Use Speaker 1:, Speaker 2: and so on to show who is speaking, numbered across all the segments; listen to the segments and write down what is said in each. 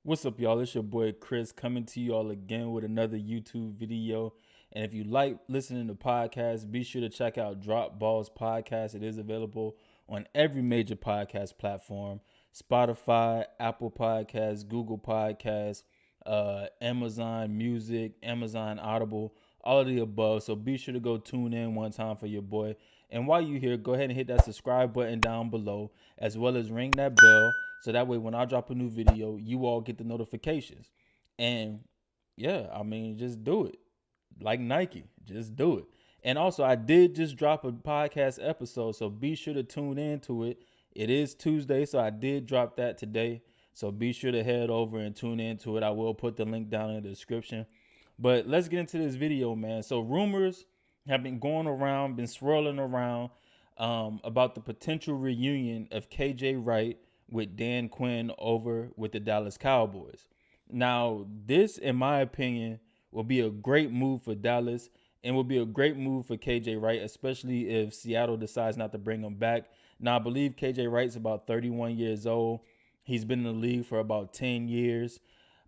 Speaker 1: What's up, y'all? It's your boy Chris coming to you all again with another YouTube video. And if you like listening to podcasts, be sure to check out Drop Balls Podcast. It is available on every major podcast platform: Spotify, Apple Podcasts, Google Podcasts, Amazon Music, Amazon Audible, all of the above. So be sure to go tune in one time for your boy. And while you're here, go ahead and hit that subscribe button down below, as well as ring that bell. So that way, when I drop a new video, you all get the notifications. And yeah, I mean, just do it. Like Nike, just do it. And also, I did just drop a podcast episode, so be sure to tune into it. It is Tuesday, so I did drop that today. So be sure to head over and tune into it. I will put the link down in the description. But let's get into this video, man. So rumors have been going around, been swirling around about the potential reunion of KJ Wright with Dan Quinn over with the Dallas Cowboys. Now, this, in my opinion, will be a great move for Dallas and will be a great move for KJ Wright, especially if Seattle decides not to bring him back. Now, I believe KJ Wright's about 31 years old. He's been in the league for about 10 years.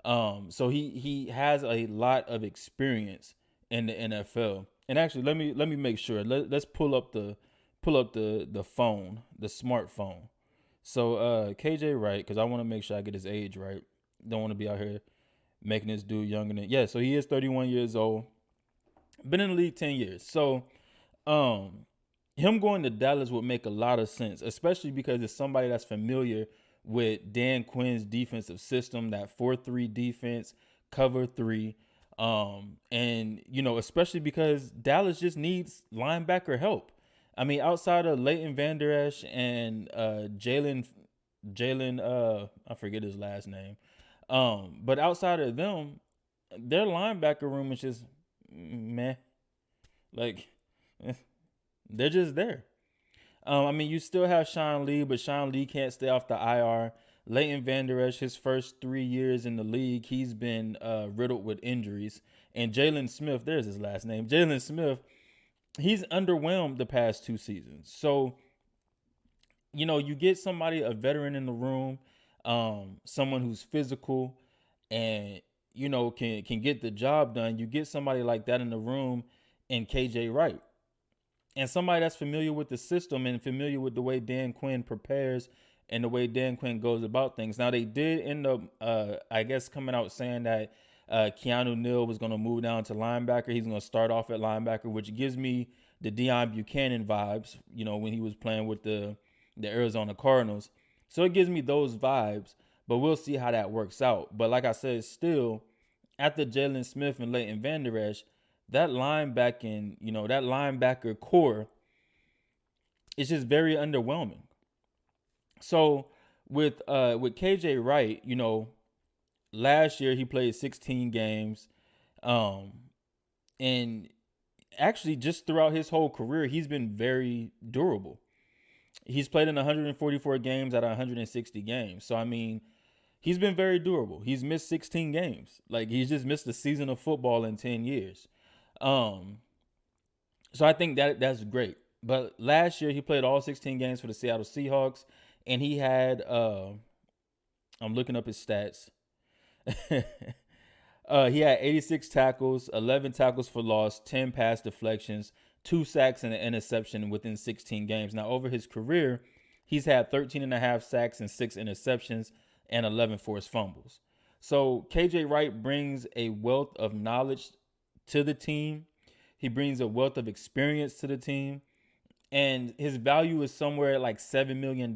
Speaker 1: So he has a lot of experience in the NFL. And actually, let me make sure. Let's pull up the phone, the smartphone. So KJ Wright, because I want to make sure I get his age right. Don't want to be out here making this dude younger than. Yeah, so he is 31 years old. Been in the league 10 years. So him going to Dallas would make a lot of sense, especially because it's somebody that's familiar with Dan Quinn's defensive system, that 4-3 defense, cover three. And especially because Dallas just needs linebacker help. I mean, outside of Leighton Vander Esch and Jalen, I forget his last name. But outside of them, their linebacker room is just meh. Like, they're just there. I mean, you still have Sean Lee, but Sean Lee can't stay off the IR. Leighton Vander Esch, his first 3 years in the league, he's been riddled with injuries. And Jalen Smith, there's his last name. Jalen Smith, he's underwhelmed the past 2 seasons. So, you get somebody, a veteran in the room, someone who's physical and, can get the job done. You get somebody like that in the room in KJ Wright. And somebody that's familiar with the system and familiar with the way Dan Quinn prepares and the way Dan Quinn goes about things. Now, they did end up, I guess, coming out saying that Keanu Neal was going to move down to linebacker. He's going to start off at linebacker, which gives me the Deion Buchanan vibes, when he was playing with the Arizona Cardinals. So it gives me those vibes, but we'll see how that works out. But like I said, still, after Jalen Smith and Leighton Vander Esch, that linebacker core is just very underwhelming. So with KJ Wright, last year he played 16 games, and actually just throughout his whole career he's been very durable. He's played in 144 games out of 160 games. So I mean, he's been very durable. He's missed 16 games. Like, he's just missed a season of football in 10 years. So I think that's great. But last year he played all 16 games for the Seattle Seahawks, and he had I'm looking up his stats. He had 86 tackles, 11 tackles for loss, 10 pass deflections, 2 sacks and an interception within 16 games. Now, over his career, he's had 13 and a half sacks and 6 interceptions and 11 forced fumbles. So KJ Wright brings a wealth of knowledge to the team. He brings a wealth of experience to the team, and his value is somewhere at like $7 million,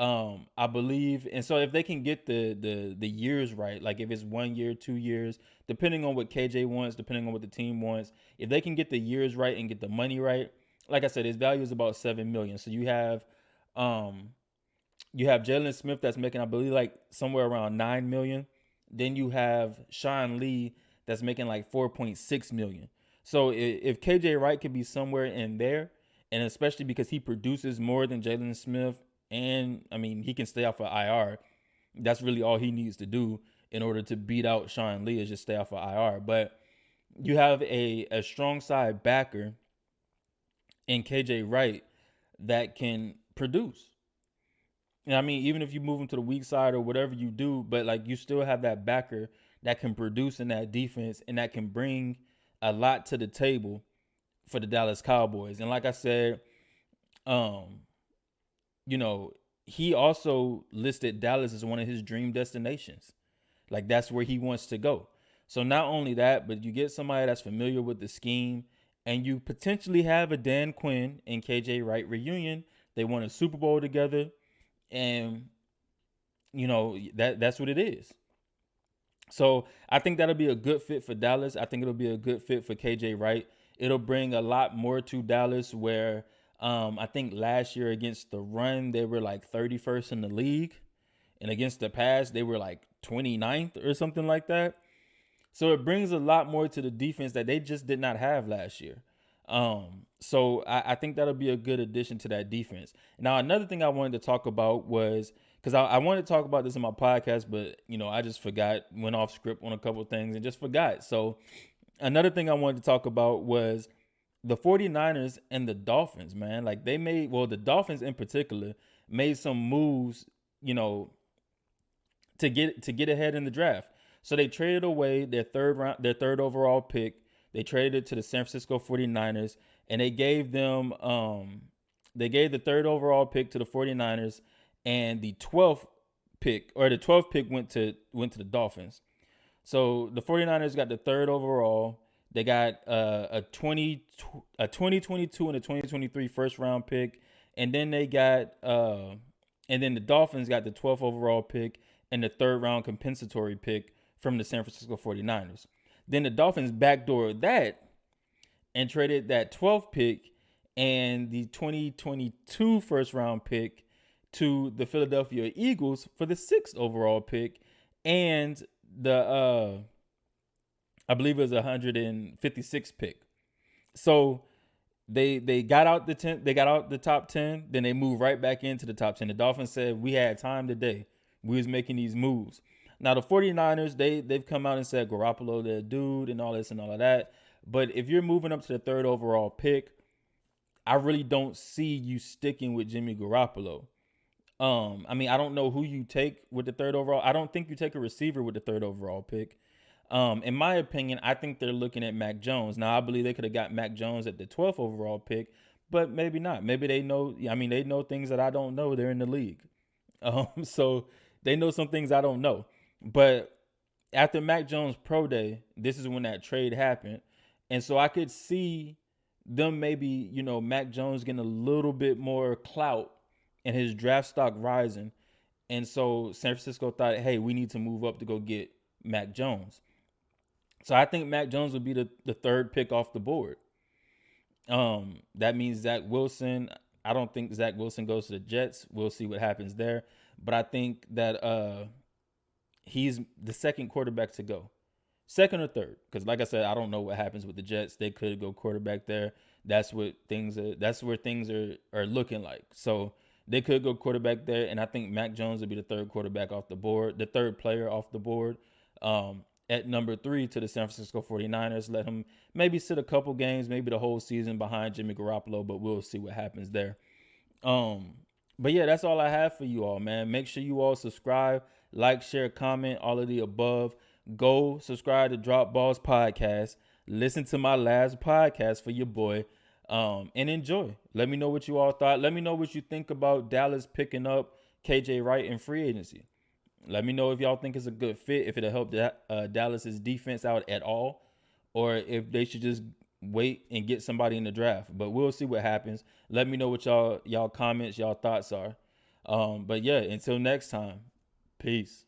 Speaker 1: I believe. And so if they can get the years right, like if it's 1 year, 2 years, depending on what KJ wants, depending on what the team wants, if they can get the years right and get the money right, like I said, his value is about $7 million. So you have Jalen Smith that's making, I believe, like somewhere around $9 million. Then you have Sean Lee that's making like $4.6 million. So if KJ Wright could be somewhere in there, and especially because he produces more than Jalen Smith, and I mean, he can stay off of IR. That's really all he needs to do in order to beat out Sean Lee, is just stay off of IR. But you have a strong side backer in KJ Wright that can produce. I mean, even if you move him to the weak side or whatever you do, but like you still have that backer that can produce in that defense and that can bring a lot to the table for the Dallas Cowboys. And like I said, um, you know, he also listed Dallas as one of his dream destinations. Like that's where he wants to go. So not only that, but you get somebody that's familiar with the scheme, and you potentially have a Dan Quinn and KJ Wright reunion. They won a Super Bowl together, and that's what it is. So I think that'll be a good fit for Dallas. I think it'll be a good fit for KJ Wright. It'll bring a lot more to Dallas, where I think last year against the run they were like 31st in the league, and against the pass they were like 29th or something like that. So it brings a lot more to the defense that they just did not have last year. So I think that'll be a good addition to that defense. Now, another thing I wanted to talk about was, because I wanted to talk about this in my podcast, but I just forgot, went off script on a couple of things and just forgot. So another thing I wanted to talk about was the 49ers and the Dolphins, man. Like the Dolphins in particular made some moves, to get ahead in the draft. So they traded away their third overall pick. They traded it to the San Francisco 49ers, and they gave the third overall pick to the 49ers, and the 12th pick went to the Dolphins. So the 49ers got the third overall. They got a 2022 and a 2023 first round pick, and then the Dolphins got the 12th overall pick and the third round compensatory pick from the San Francisco 49ers. Then the Dolphins backdoored that and traded that 12th pick and the 2022 first round pick to the Philadelphia Eagles for the 6th overall pick and the I believe it was 156th pick. So they got out the top 10, then they moved right back into the top 10. The Dolphins said, we had time today. We was making these moves. Now the 49ers, they've come out and said Garoppolo their dude and all this and all of that. But if you're moving up to the third overall pick, I really don't see you sticking with Jimmy Garoppolo. I mean, I don't know who you take with the third overall. I don't think you take a receiver with the third overall pick. In my opinion, I think they're looking at Mac Jones. Now, I believe they could have got Mac Jones at the 12th overall pick, but maybe not. Maybe they know things that I don't know. They're in the league. So they know some things I don't know. But after Mac Jones' pro day, this is when that trade happened. And so I could see them maybe, Mac Jones getting a little bit more clout and his draft stock rising. And so San Francisco thought, hey, we need to move up to go get Mac Jones. So I think Mac Jones would be the third pick off the board. That means Zach Wilson. I don't think Zach Wilson goes to the Jets. We'll see what happens there. But I think that he's the second quarterback to go. Second or third. Because like I said, I don't know what happens with the Jets. They could go quarterback there. That's where things are looking like. So they could go quarterback there. And I think Mac Jones would be the third quarterback off the board, the third player off the board. At number 3 to the San Francisco 49ers. Let him maybe sit a couple games, maybe the whole season behind Jimmy Garoppolo, but we'll see what happens there. But yeah, that's all I have for you all, man. Make sure you all subscribe, like, share, comment, all of the above. Go subscribe to Drop Balls Podcast. Listen to my last podcast for your boy, and enjoy. Let me know what you all thought. Let me know what you think about Dallas picking up KJ Wright in free agency. Let me know if y'all think it's a good fit, if it'll help Dallas's defense out at all, or if they should just wait and get somebody in the draft. But we'll see what happens. Let me know what y'all comments, y'all thoughts are. But yeah, until next time, peace.